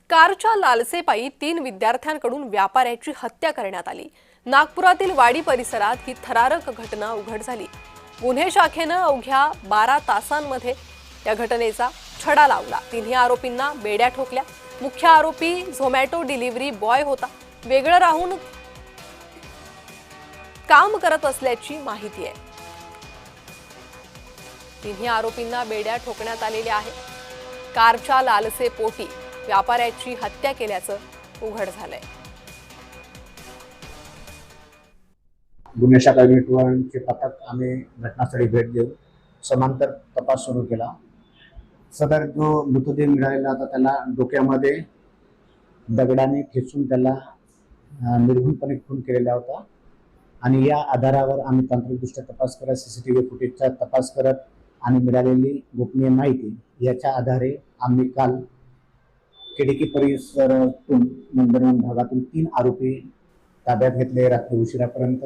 कारच्या लालसेपायी 3 विद्यार्थ्यांकडून व्यापाऱ्याची हत्या करण्यात आली। नागपुरातील वाडी परिसरात ही थरारक घटना उघड झाली। गुन्हे शाखेनं अवघ्या 12 तासांमध्ये या घटनेचा छडा लावला। तिन्ही आरोपींना बेड्या ठोकल्या। मुख्य आरोपी झोमॅटो डिलिव्हरी बॉय होता। वेगळं राहून काम करत असल्याची माहिती आहे। तिन्ही आरोपींना बेड्या ठोकण्यात आलेल्या आहे। कारच्या लालसेपोटी व्यापाऱ्याची हत्या केल्याचं उघड झालंय। गुन्हे शाखा युनिट 1 चे पथक आम्ही घटनास्थळी भेट देऊन समांतर तपास सुरू केला। सदर जो मृतदेह मिळालेला होता त्याला डोक्यामध्ये दगडाने ठेचून त्याला निर्घृणपणे खून केलेला होता आणि या आधारावर आम्ही तांत्रिकदृष्ट्या तपास करत सीसीटीव्ही फुटेजचा तपास करत आणि मिळालेली गोपनीय माहिती याच्या आधारे आम्ही काल केडीकी परिसरातून नंदनवन भागातून 3 आरोपी ताब्यात घेतले रात्री उशिरापर्यंत।